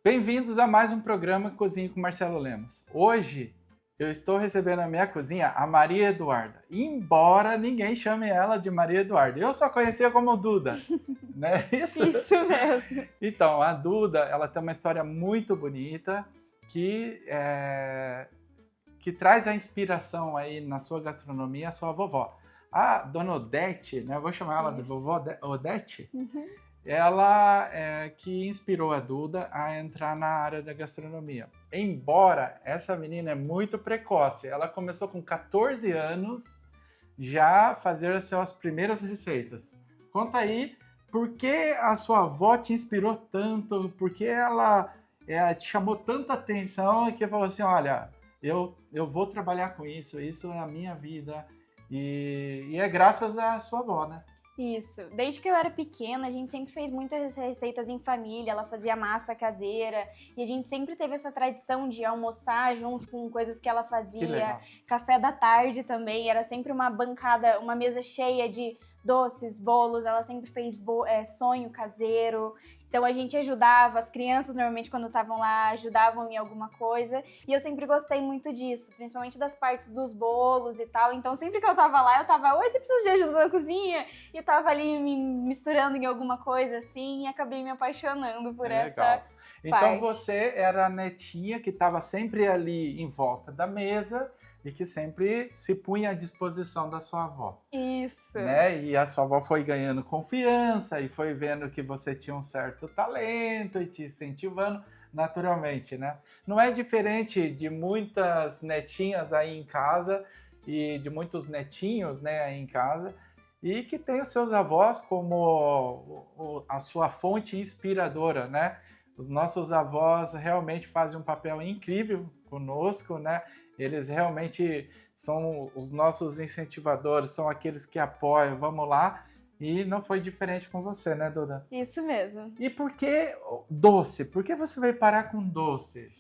Bem-vindos a mais um programa Cozinha com Marcelo Lemos. Hoje eu estou recebendo na minha cozinha a Maria Eduarda, embora ninguém chame ela de Maria Eduarda. Eu só conhecia como Duda, né? Isso mesmo. Então, a Duda, ela tem uma história muito bonita que traz a inspiração aí na sua gastronomia, a sua vovó. A dona Odete, né? Eu vou chamar ela de vovó Odete. Uhum. Ela que inspirou a Duda a entrar na área da gastronomia. Embora essa menina é muito precoce, ela começou com 14 anos já a fazer as suas primeiras receitas. Conta aí, por que a sua avó te inspirou tanto? Por que ela te chamou tanta atenção e que falou assim, olha, eu vou trabalhar com isso é a minha vida. E é graças à sua avó, né? Isso. Desde que eu era pequena, a gente sempre fez muitas receitas em família, ela fazia massa caseira, e a gente sempre teve essa tradição de almoçar junto com coisas que ela fazia. Café da tarde também, era sempre uma bancada, uma mesa cheia de doces, bolos, ela sempre fez sonho caseiro. Então a gente ajudava, as crianças normalmente quando estavam lá ajudavam em alguma coisa, e eu sempre gostei muito disso, principalmente das partes dos bolos e tal. Então sempre que eu tava lá, oi, você precisa de ajuda na cozinha? E tava ali me misturando em alguma coisa assim, e acabei me apaixonando por essa parte. Então você era a netinha que estava sempre ali em volta da mesa e que sempre se punha à disposição da sua avó. Isso. Né? E a sua avó foi ganhando confiança e foi vendo que você tinha um certo talento e te incentivando naturalmente, né? Não é diferente de muitas netinhas aí em casa e de muitos netinhos, né, aí em casa, e que tem os seus avós como a sua fonte inspiradora, né? Os nossos avós realmente fazem um papel incrível conosco, né? Eles realmente são os nossos incentivadores, são aqueles que apoiam, vamos lá. E não foi diferente com você, né, Duda? Isso mesmo. E por que doce? Por que você veio parar com doce?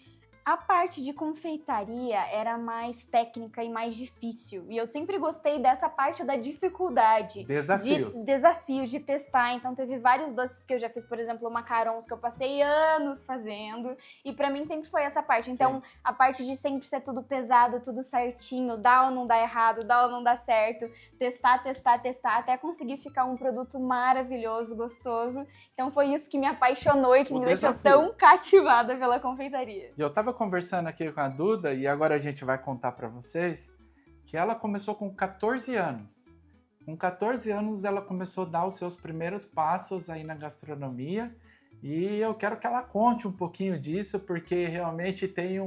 A parte de confeitaria era mais técnica e mais difícil. E eu sempre gostei dessa parte da dificuldade. Desafios. Desafios de testar. Então teve vários doces que eu já fiz, por exemplo, macarons que eu passei anos fazendo. E pra mim sempre foi essa parte. Então a parte de sempre ser tudo pesado, tudo certinho, dá ou não dá errado, dá ou não dá certo. Testar, até conseguir ficar um produto maravilhoso, gostoso. Então foi isso que me apaixonou e que me deixou tão cativada pela confeitaria. E eu tava conversando aqui com a Duda e agora a gente vai contar para vocês que ela começou com 14 anos. Com 14 anos ela começou a dar os seus primeiros passos aí na gastronomia e eu quero que ela conte um pouquinho disso porque realmente tem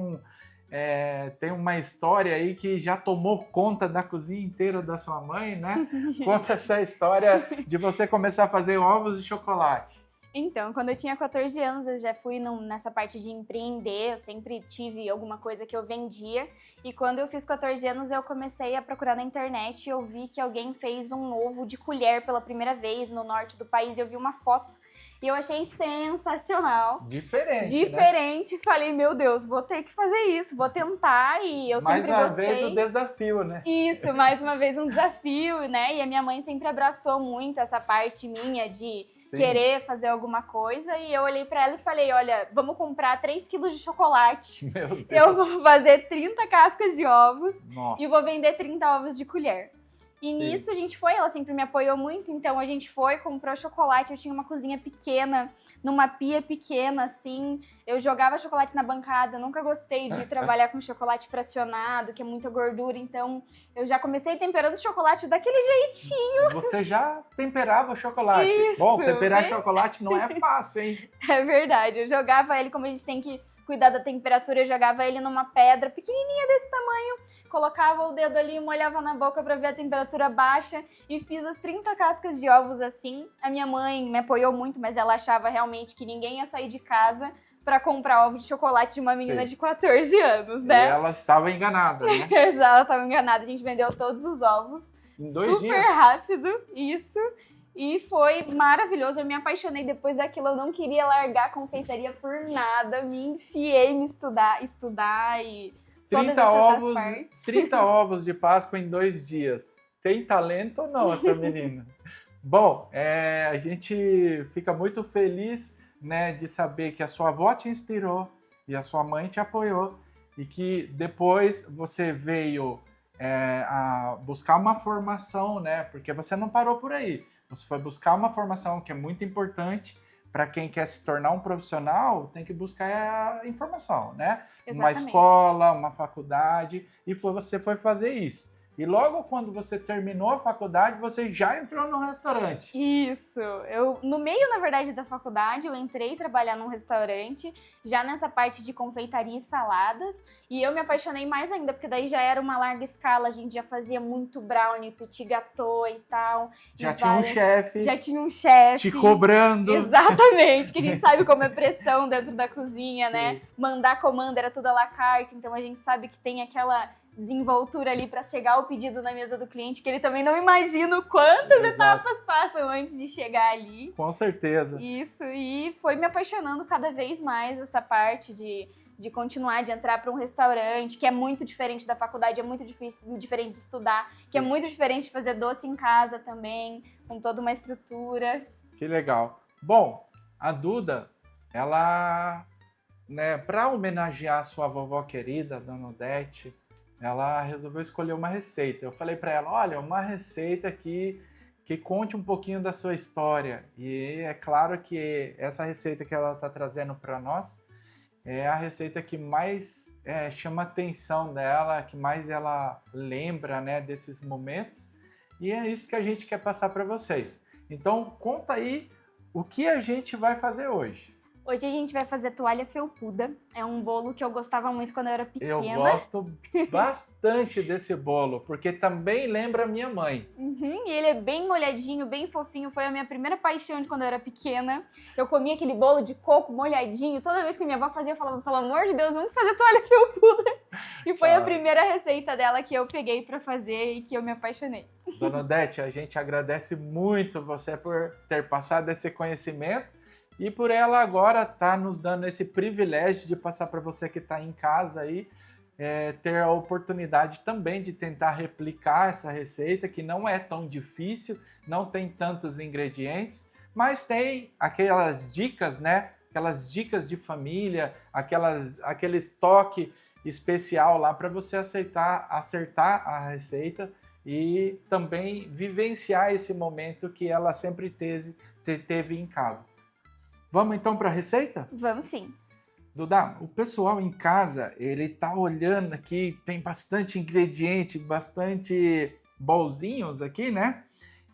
uma história aí que já tomou conta da cozinha inteira da sua mãe, né? Conta essa história de você começar a fazer ovos de chocolate. Então, quando eu tinha 14 anos, eu já fui nessa parte de empreender, eu sempre tive alguma coisa que eu vendia. E quando eu fiz 14 anos, eu comecei a procurar na internet e eu vi que alguém fez um ovo de colher pela primeira vez no norte do país. Eu vi uma foto e eu achei sensacional. Diferente. Né? Falei, meu Deus, vou ter que fazer isso, vou tentar e eu sempre gostei. Mais uma vez o desafio, né? Isso, mais uma vez um desafio, né? E a minha mãe sempre abraçou muito essa parte minha de querer fazer alguma coisa, e eu olhei pra ela e falei, olha, vamos comprar 3 quilos de chocolate. Meu Deus. Eu vou fazer 30 cascas de ovos. Nossa. E vou vender 30 ovos de colher. E nisso a gente foi, ela sempre me apoiou muito, então a gente foi, comprou chocolate, eu tinha uma cozinha pequena, numa pia pequena, assim, eu jogava chocolate na bancada, nunca gostei de trabalhar com chocolate fracionado, que é muita gordura, então eu já comecei temperando chocolate daquele jeitinho. Você já temperava o chocolate. Isso, bom, temperar chocolate não é fácil, hein? É verdade, eu jogava ele, como a gente tem que cuidar da temperatura, eu jogava ele numa pedra pequenininha desse tamanho, colocava o dedo ali, molhava na boca para ver a temperatura baixa e fiz as 30 cascas de ovos assim. A minha mãe me apoiou muito, mas ela achava realmente que ninguém ia sair de casa para comprar ovo de chocolate de uma menina de 14 anos, né? E ela estava enganada, né? Exato, ela estava enganada. A gente vendeu todos os ovos. Em 2 dias? Super rápido, isso. E foi maravilhoso, eu me apaixonei depois daquilo, eu não queria largar a confeitaria por nada, me enfiei em estudar e... 30 ovos de Páscoa em 2 dias. Tem talento ou não essa menina? Bom, a gente fica muito feliz né, de saber que a sua avó te inspirou e a sua mãe te apoiou e que depois você veio a buscar uma formação, né? Porque você não parou por aí. Você foi buscar uma formação que é muito importante para quem quer se tornar um profissional, tem que buscar a informação, né? Exatamente. Uma escola, uma faculdade, e você foi fazer isso. E logo quando você terminou a faculdade, você já entrou no restaurante. Isso. No meio, na verdade, da faculdade, eu entrei trabalhar num restaurante, já nessa parte de confeitaria e saladas, e eu me apaixonei mais ainda, porque daí já era uma larga escala, a gente já fazia muito brownie, petit gâteau e tal. Já tinha um chefe. Já tinha um chefe. Te cobrando. Exatamente, que a gente sabe como é pressão dentro da cozinha, Sim. né? Mandar comanda era tudo à la carte, então a gente sabe que tem aquela desenvoltura ali para chegar o pedido na mesa do cliente, que ele também não imagina quantas etapas passam antes de chegar ali. Com certeza. Isso, e foi me apaixonando cada vez mais essa parte de continuar, de entrar para um restaurante, que é muito diferente da faculdade, é muito difícil, diferente de estudar, que é muito diferente de fazer doce em casa também, com toda uma estrutura. Que legal. Bom, a Duda, ela, né, para homenagear a sua vovó querida, Dona Odete, ela resolveu escolher uma receita. Eu falei para ela, olha, uma receita que conte um pouquinho da sua história. E é claro que essa receita que ela está trazendo para nós é a receita que mais chama a atenção dela, que mais ela lembra, né, desses momentos. E é isso que a gente quer passar para vocês. Então, conta aí o que a gente vai fazer hoje. Hoje a gente vai fazer toalha felpuda. É um bolo que eu gostava muito quando eu era pequena. Eu gosto bastante desse bolo, porque também lembra minha mãe. Uhum, e ele é bem molhadinho, bem fofinho. Foi a minha primeira paixão de quando eu era pequena. Eu comia aquele bolo de coco molhadinho. Toda vez que minha avó fazia, eu falava, pelo amor de Deus, vamos fazer toalha felpuda. E foi a primeira receita dela que eu peguei pra fazer e que eu me apaixonei. Dona Odete, a gente agradece muito você por ter passado esse conhecimento. E por ela agora tá nos dando esse privilégio de passar para você que está em casa aí, ter a oportunidade também de tentar replicar essa receita, que não é tão difícil, não tem tantos ingredientes, mas tem aquelas dicas, né? Aquelas dicas de família, aquele toque especial lá para você acertar a receita e também vivenciar esse momento que ela sempre teve em casa. Vamos então para a receita? Vamos sim. Duda, o pessoal em casa, ele tá olhando aqui, tem bastante ingrediente, bastante bolzinhos aqui, né?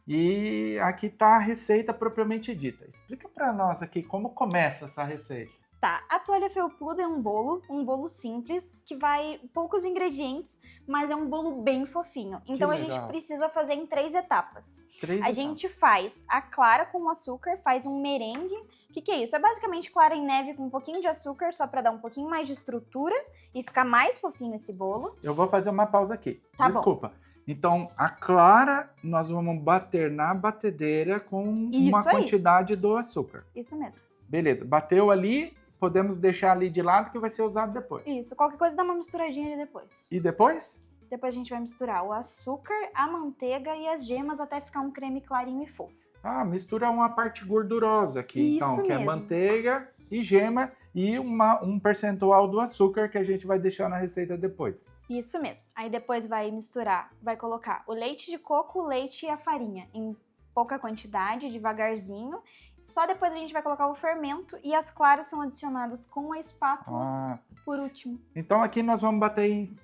E aqui tá a receita propriamente dita. Explica para nós aqui como começa essa receita. Tá, a toalha felpuda é um bolo simples, que vai poucos ingredientes, mas é um bolo bem fofinho. Então a gente precisa fazer em 3 etapas. A gente faz a clara com açúcar, faz um merengue. O que é isso? É basicamente clara em neve com um pouquinho de açúcar, só para dar um pouquinho mais de estrutura e ficar mais fofinho esse bolo. Eu vou fazer uma pausa aqui. Tá Desculpa. Bom. Então, a clara nós vamos bater na batedeira com uma quantidade do açúcar. Isso mesmo. Beleza, bateu ali. Podemos deixar ali de lado que vai ser usado depois. Isso, qualquer coisa dá uma misturadinha ali depois. E depois? Depois a gente vai misturar o açúcar, a manteiga e as gemas até ficar um creme clarinho e fofo. Ah, mistura uma parte gordurosa aqui, Isso então, que mesmo. é manteiga e gema e um percentual do açúcar que a gente vai deixar na receita depois. Isso mesmo. Aí depois vai misturar, vai colocar o leite de coco, o leite e a farinha em pouca quantidade, devagarzinho. Só depois a gente vai colocar o fermento e as claras são adicionadas com a espátula por último. Então aqui nós vamos bater em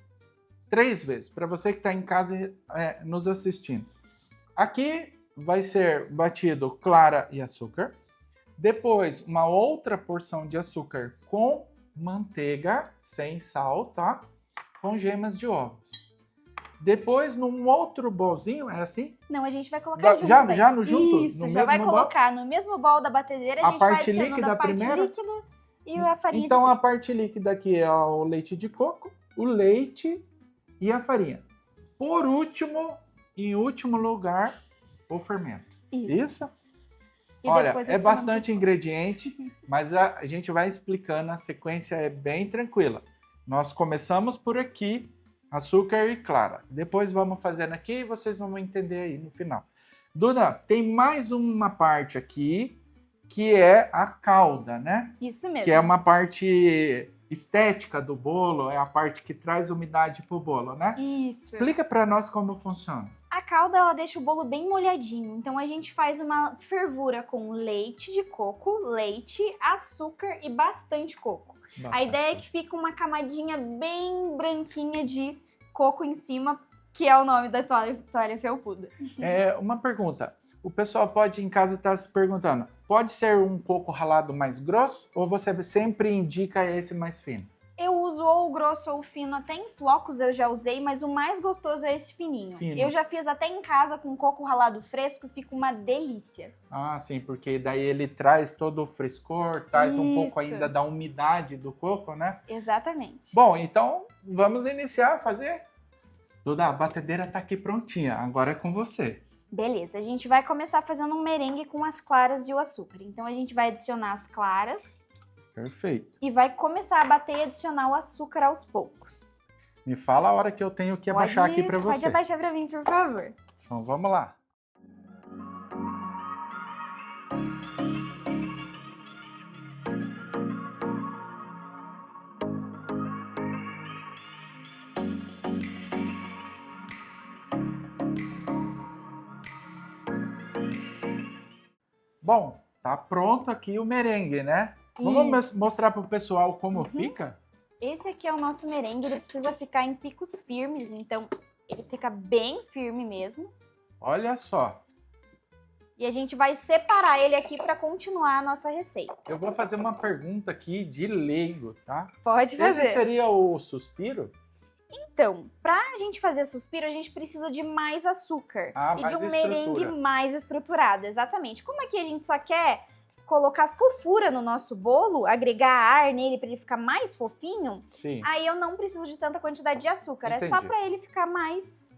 3 vezes, para você que está em casa nos assistindo. Aqui vai ser batido clara e açúcar. Depois uma outra porção de açúcar com manteiga, sem sal, tá? Com gemas de ovos. Depois, num outro bolzinho, é assim? Não, a gente vai colocar junto. Já no junto? Isso, já vai colocar no mesmo bol da batedeira. A gente vai adicionando a parte líquida e a farinha. Então, a parte líquida aqui é o leite de coco, o leite e a farinha. Por último, em último lugar, o fermento. Isso? Olha, é bastante ingrediente, mas a gente vai explicando, a sequência é bem tranquila. Nós começamos por aqui, açúcar e clara. Depois vamos fazendo aqui e vocês vão entender aí no final. Duda, tem mais uma parte aqui que é a calda, né? Isso mesmo. Que é uma parte estética do bolo, é a parte que traz umidade pro bolo, né? Isso. Explica para nós como funciona. A calda, ela deixa o bolo bem molhadinho. Então, a gente faz uma fervura com leite de coco, leite, açúcar e bastante coco. A ideia é que fica uma bem branquinha de coco em cima, que é o nome da toalha felpuda. Uma pergunta. O pessoal pode em casa estar se perguntando, pode ser um coco ralado mais grosso ou você sempre indica esse mais fino? Eu uso ou o grosso ou o fino, até em flocos eu já usei, mas o mais gostoso é esse fininho. Fino. Eu já fiz até em casa com coco ralado fresco, fica uma delícia. Ah, sim, porque daí ele traz todo o frescor, traz um pouco ainda da umidade do coco, né? Exatamente. Bom, então vamos iniciar a fazer. Duda, a batedeira tá aqui prontinha, agora é com você. Beleza, a gente vai começar fazendo um merengue com as claras e o açúcar. Então a gente vai adicionar as claras. Perfeito. E vai começar a bater e adicionar o açúcar aos poucos. Me fala a hora que eu tenho que abaixar aqui para você. Pode abaixar para mim, por favor. Então vamos lá. Bom, tá pronto aqui o merengue, né? Vamos mostrar para o pessoal como fica? Esse aqui é o nosso merengue, ele precisa ficar em picos firmes, então ele fica bem firme mesmo. Olha só. E a gente vai separar ele aqui para continuar a nossa receita. Eu vou fazer uma pergunta aqui de leigo, tá? Pode fazer. Esse seria o suspiro? Então, pra gente fazer suspiro, a gente precisa de mais açúcar e de um merengue mais estruturado, exatamente. Como aqui a gente só quer colocar fofura no nosso bolo, agregar ar nele para ele ficar mais fofinho, sim, aí eu não preciso de tanta quantidade de açúcar, entendi. É só para ele ficar mais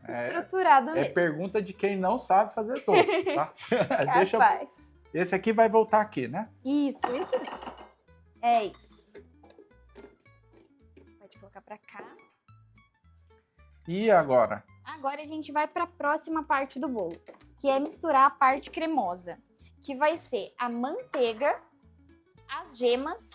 estruturado mesmo. É pergunta de quem não sabe fazer doce, tá? Capaz. Esse aqui vai voltar aqui, né? Isso mesmo. É isso. Pode colocar para cá. E agora? Agora a gente vai para a próxima parte do bolo, que é misturar a parte cremosa, que vai ser a manteiga, as gemas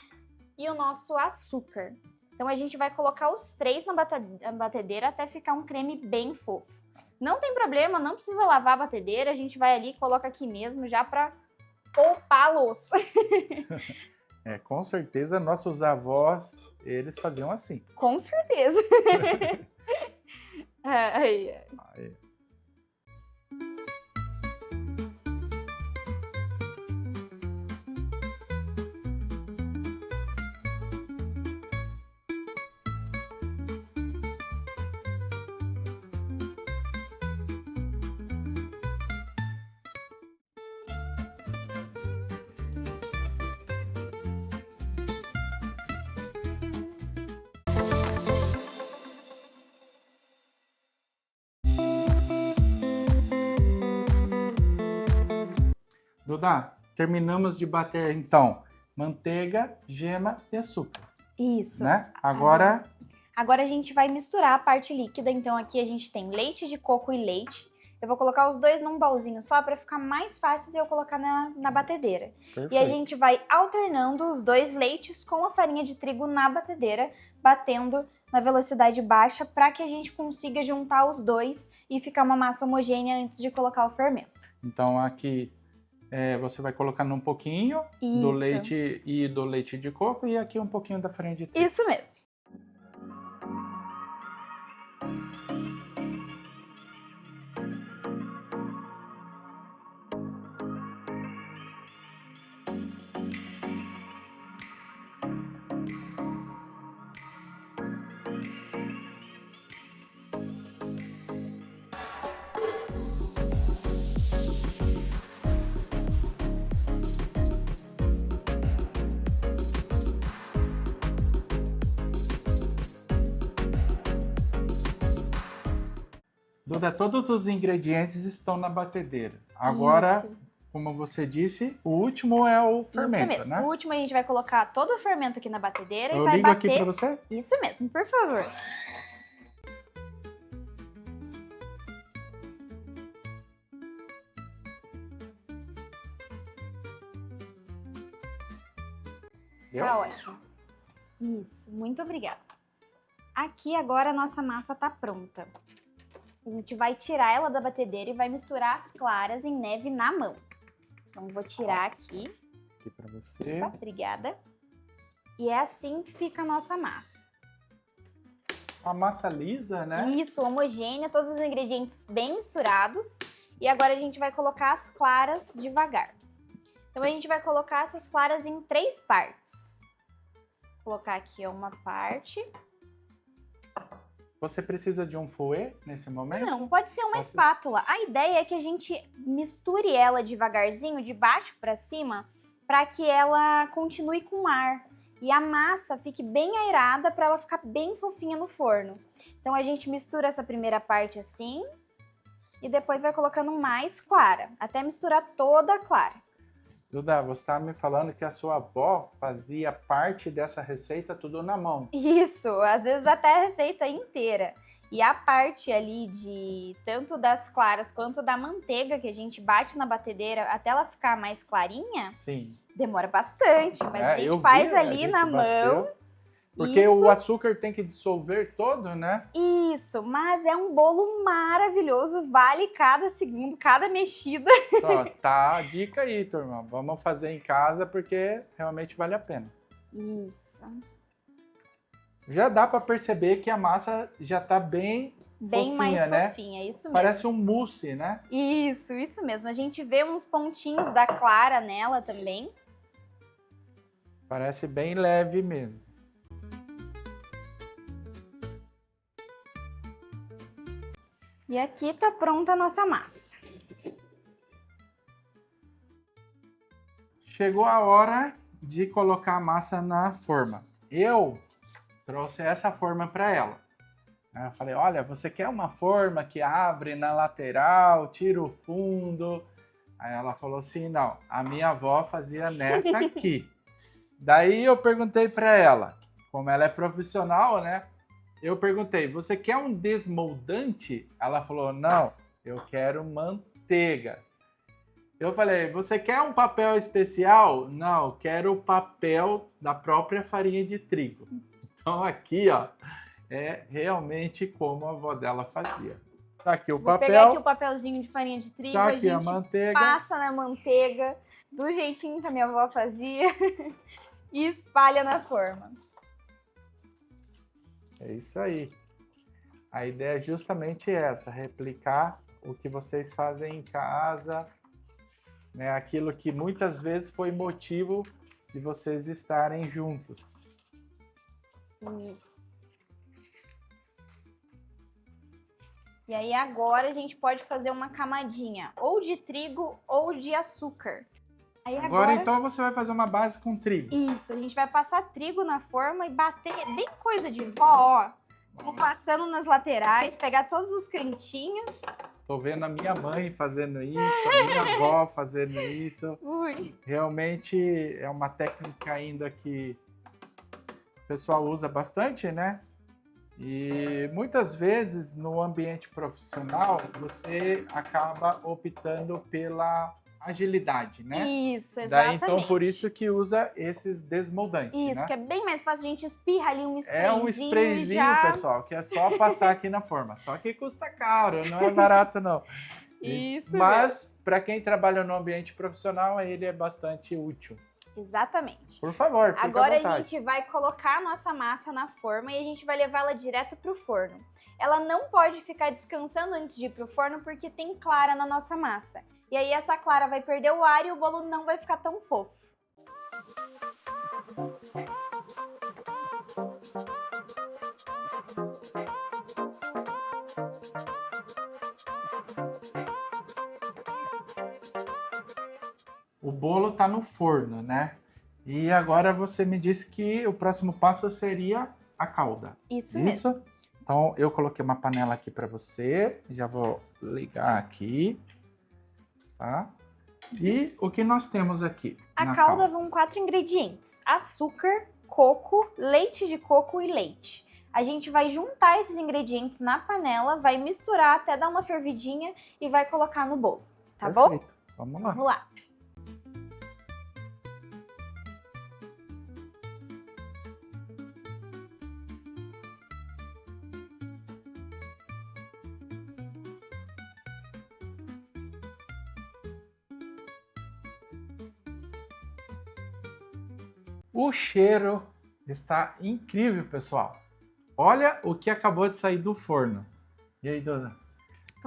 e o nosso açúcar. Então a gente vai colocar os três na batedeira até ficar um creme bem fofo. Não tem problema, não precisa lavar a batedeira, a gente vai ali e coloca aqui mesmo já para poupar a louça. Com certeza nossos avós, eles faziam assim. Com certeza. Aí. Duda, terminamos de bater então manteiga, gema e açúcar. Isso. Né? Agora a gente vai misturar a parte líquida. Então aqui a gente tem leite de coco e leite. Eu vou colocar os dois num bolzinho só para ficar mais fácil de eu colocar na batedeira. Perfeito. E a gente vai alternando os dois leites com a farinha de trigo na batedeira, batendo na velocidade baixa para que a gente consiga juntar os dois e ficar uma massa homogênea antes de colocar o fermento. Então aqui você vai colocando um pouquinho do leite e do leite de coco e aqui um pouquinho da farinha de trigo. Isso mesmo. Duda, todos os ingredientes estão na batedeira. Agora, como você disse, o último é o fermento, Isso mesmo. Né? O último a gente vai colocar todo o fermento aqui na batedeira e Eu vai ligo bater. aqui para você? Isso mesmo, por favor. Tá ótimo. Isso, muito obrigada. Aqui agora a nossa massa tá pronta. A gente vai tirar ela da batedeira e vai misturar as claras em neve na mão. Então vou tirar aqui. Aqui pra você. Opa, obrigada. E é assim que fica a nossa massa. A massa lisa, né? Isso, homogênea, todos os ingredientes bem misturados. E agora a gente vai colocar as claras devagar. Então a gente vai colocar essas claras em 3 partes. Vou colocar aqui uma parte. Você precisa de um fouet nesse momento? Não, pode ser uma espátula. A ideia é que a gente misture ela devagarzinho, de baixo para cima, para que ela continue com ar. E a massa fique bem aerada para ela ficar bem fofinha no forno. Então a gente mistura essa primeira parte assim e depois vai colocando mais clara, até misturar toda a clara. Duda, você estava me falando que a sua avó fazia parte dessa receita tudo na mão. Isso, às vezes até a receita inteira. E a parte ali de tanto das claras quanto da manteiga que a gente bate na batedeira até ela ficar mais clarinha, sim, demora bastante, mas a gente faz ali na mão. Porque isso. o açúcar tem que dissolver todo, né? Isso, mas é um bolo maravilhoso, vale cada segundo, cada mexida. Ó, tá a dica aí, turma. Vamos fazer em casa porque realmente vale a pena. Isso. Já dá para perceber que a massa já tá bem fofinha, mais né? fofinha, isso mesmo. Parece um mousse, né? Isso mesmo. A gente vê uns pontinhos da clara nela também. Parece bem leve mesmo. E aqui tá pronta a nossa massa. Chegou a hora de colocar a massa na forma. Eu trouxe essa forma para ela. Eu falei, olha, você quer uma forma que abre na lateral, tira o fundo? Aí ela falou assim, não, a minha avó fazia nessa aqui. Daí eu perguntei para ela, como ela é profissional, né? Eu perguntei, você quer um desmoldante? Ela falou, não, eu quero manteiga. Eu falei, você quer um papel especial? Não, eu quero o papel da própria farinha de trigo. Então aqui, ó, é realmente como a avó dela fazia. Tá aqui o papel. Vou pegar aqui o papelzinho de farinha de trigo, tá aqui a gente manteiga. passa na manteiga, do jeitinho que a minha avó fazia, e espalha na forma. É isso aí. A ideia é justamente essa, replicar o que vocês fazem em casa, né? Aquilo que muitas vezes foi motivo de vocês estarem juntos. Isso. E aí agora a gente pode fazer uma camadinha ou de trigo ou de açúcar. Aí Agora então você vai fazer uma base com trigo. Isso, a gente vai passar trigo na forma e bater bem coisa de vó, ó. Vamos passando nas laterais, pegar todos os cantinhos. Tô vendo a minha mãe fazendo isso, a minha avó fazendo isso. Ui. Realmente é uma técnica ainda que o pessoal usa bastante, né? E muitas vezes no ambiente profissional você acaba optando pela agilidade, né? Isso, exatamente. Daí, então, por isso que usa esses desmoldantes, isso, né? que é bem mais fácil, a gente espirra ali um sprayzinho. É um sprayzinho, já... pessoal, que é só passar aqui na forma. Só que custa caro, não é barato, não. Isso Mas, para quem trabalha no ambiente profissional, ele é bastante útil. Exatamente. Por favor, fique Agora à vontade. a gente vai colocar a nossa massa na forma e a gente vai levá-la direto para o forno. Ela não pode ficar descansando antes de ir para o forno porque tem clara na nossa massa. E aí essa clara vai perder o ar e o bolo não vai ficar tão fofo. O bolo tá no forno, né? E agora você me disse que o próximo passo seria a calda. Isso mesmo. Então eu coloquei uma panela aqui para você, já vou ligar aqui, tá? E o que nós temos aqui? A calda vão 4 ingredientes: açúcar, coco, leite de coco e leite. A gente vai juntar esses ingredientes na panela, vai misturar até dar uma fervidinha e vai colocar no bolo, tá bom? Vamos lá. Vamos lá. O cheiro está incrível, pessoal. Olha o que acabou de sair do forno. E aí, Duda?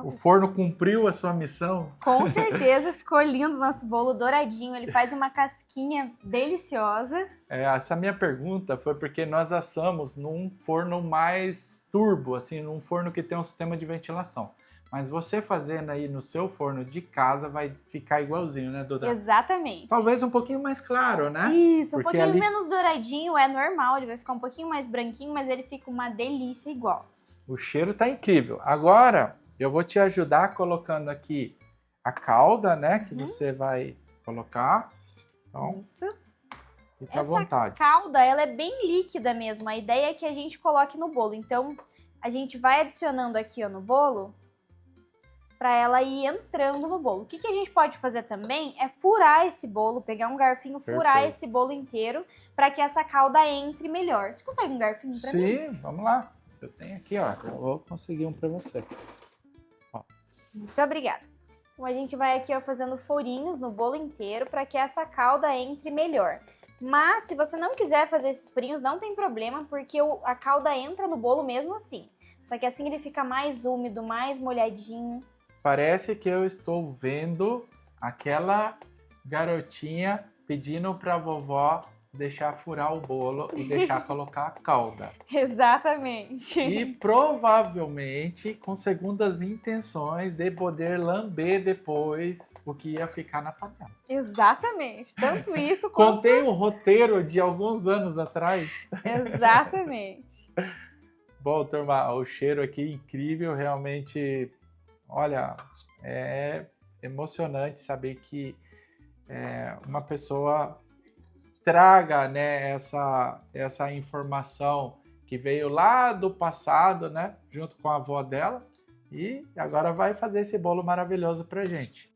O forno cumpriu a sua missão? Com certeza, ficou lindo o nosso bolo douradinho. Ele faz uma casquinha deliciosa. Essa minha pergunta foi porque nós assamos num forno mais turbo, assim, num forno que tem um sistema de ventilação. Mas você fazendo aí no seu forno de casa vai ficar igualzinho, né, Duda? Exatamente. Talvez um pouquinho mais claro, né? Isso, um Porque pouquinho menos douradinho, é normal, ele vai ficar um pouquinho mais branquinho, mas ele fica uma delícia igual. O cheiro tá incrível. Agora, eu vou te ajudar colocando aqui a calda, né, que você vai colocar. Então, isso. Fica à vontade. Essa calda, ela é bem líquida mesmo. A ideia é que a gente coloque no bolo. Então, a gente vai adicionando aqui, ó, no bolo, para ela ir entrando no bolo. O que a gente pode fazer também é furar esse bolo, pegar um garfinho, furar esse bolo inteiro, para que essa calda entre melhor. Você consegue um garfinho para mim? Sim, vamos lá. Eu tenho aqui, ó. Eu vou conseguir um para você. Ó. Muito obrigada. Então, a gente vai aqui, ó, fazendo furinhos no bolo inteiro para que essa calda entre melhor. Mas, se você não quiser fazer esses furinhos, não tem problema, porque a calda entra no bolo mesmo assim. Só que assim ele fica mais úmido, mais molhadinho. Parece que eu estou vendo aquela garotinha pedindo para a vovó deixar furar o bolo e deixar colocar a calda. Exatamente. E provavelmente com segundas intenções de poder lamber depois o que ia ficar na panela. Exatamente. Tanto isso quanto... Contei um roteiro de alguns anos atrás. Exatamente. Bom, turma, o cheiro aqui incrível, realmente, olha, é emocionante saber que uma pessoa traga, né, essa informação que veio lá do passado, né, junto com a avó dela, e agora vai fazer esse bolo maravilhoso pra gente.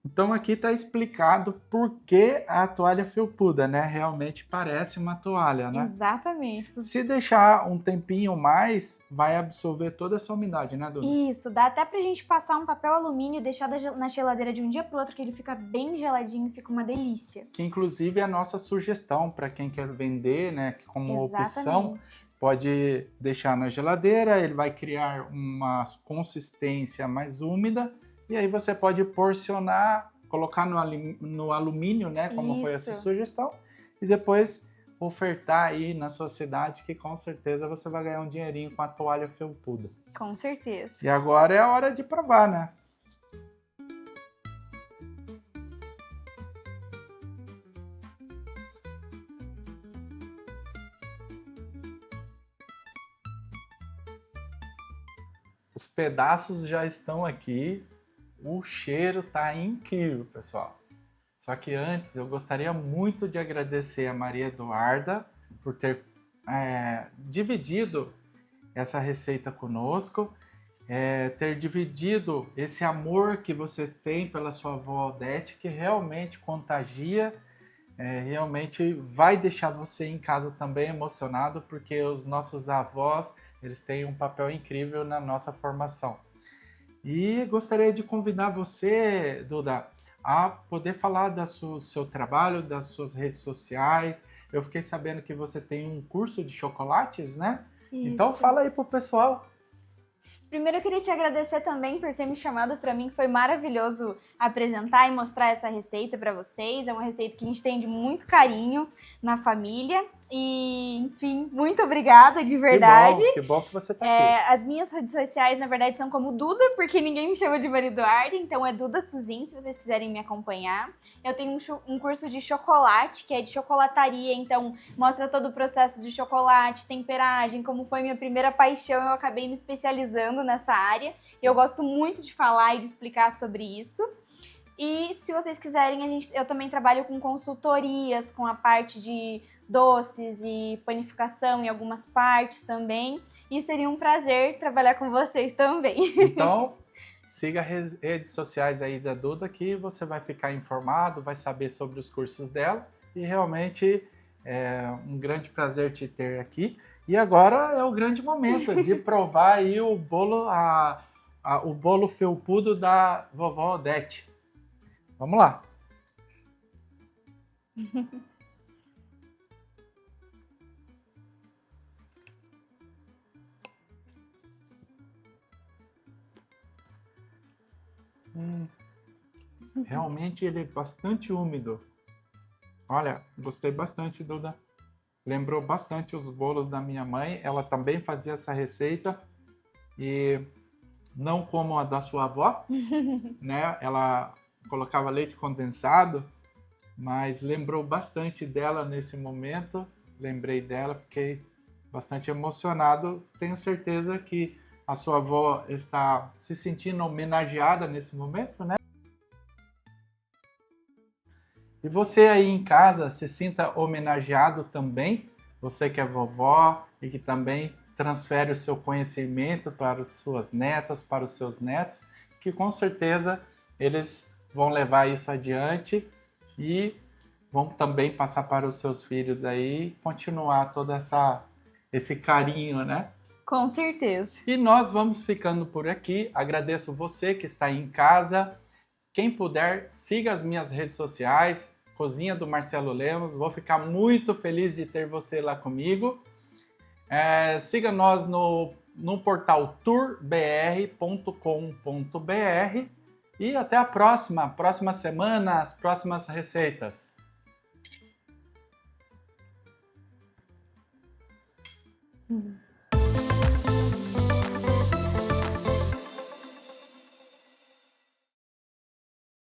Então aqui está explicado por que a toalha felpuda, né? Realmente parece uma toalha, né? Exatamente. Se deixar um tempinho mais, vai absorver toda essa umidade, né, Duda? Isso, dá até pra gente passar um papel alumínio e deixar na geladeira de um dia pro outro, que ele fica bem geladinho e fica uma delícia. Que inclusive é a nossa sugestão para quem quer vender, né? Como opção, pode deixar na geladeira, ele vai criar uma consistência mais úmida. E aí você pode porcionar, colocar no alumínio, né? Como foi a sua sugestão. E depois ofertar aí na sua cidade, que com certeza você vai ganhar um dinheirinho com a toalha felpuda. Com certeza. E agora é a hora de provar, né? Os pedaços já estão aqui. O cheiro tá incrível, pessoal. Só que antes eu gostaria muito de agradecer a Maria Eduarda por ter dividido essa receita conosco, ter dividido esse amor que você tem pela sua avó Odete, que realmente contagia, realmente vai deixar você em casa também emocionado, porque os nossos avós, eles têm um papel incrível na nossa formação. E gostaria de convidar você, Duda, a poder falar do seu trabalho, das suas redes sociais. Eu fiquei sabendo que você tem um curso de chocolates, né? Isso. Então fala aí pro pessoal. Primeiro eu queria te agradecer também por ter me chamado. Para mim foi maravilhoso apresentar e mostrar essa receita para vocês. É uma receita que a gente tem de muito carinho na família. E, enfim, muito obrigada, de verdade. Que bom que você tá aqui. As minhas redes sociais, na verdade, são como Duda, porque ninguém me chama de Maria Eduarda, então é Duda Suzin, se vocês quiserem me acompanhar. Eu tenho um curso de chocolate, que é de chocolataria, então mostra todo o processo de chocolate, temperagem, como foi minha primeira paixão, eu acabei me especializando nessa área. Eu gosto muito de falar e de explicar sobre isso. E se vocês quiserem, eu também trabalho com consultorias, com a parte de doces e panificação em algumas partes também. E seria um prazer trabalhar com vocês também. Então, siga as redes sociais aí da Duda que você vai ficar informado, vai saber sobre os cursos dela. E realmente é um grande prazer te ter aqui. E agora é o grande momento de provar aí o bolo, o bolo felpudo da vovó Odete. Vamos lá. Realmente ele é bastante úmido. Olha, gostei bastante, Duda. Lembrou bastante os bolos da minha mãe. Ela também fazia essa receita. E não como a da sua avó, né? Ela colocava leite condensado, mas lembrou bastante dela nesse momento. Lembrei dela, fiquei bastante emocionado. Tenho certeza que a sua avó está se sentindo homenageada nesse momento, né? E você aí em casa se sinta homenageado também, você que é vovó e que também transfere o seu conhecimento para as suas netas, para os seus netos, que com certeza eles vão levar isso adiante e vão também passar para os seus filhos aí, continuar todo esse carinho, né? Com certeza. E nós vamos ficando por aqui. Agradeço você que está aí em casa. Quem puder, siga as minhas redes sociais, Cozinha do Marcelo Lemos. Vou ficar muito feliz de ter você lá comigo. Siga nós no portal tourbr.com.br e até a próxima semana, as próximas receitas. Uhum.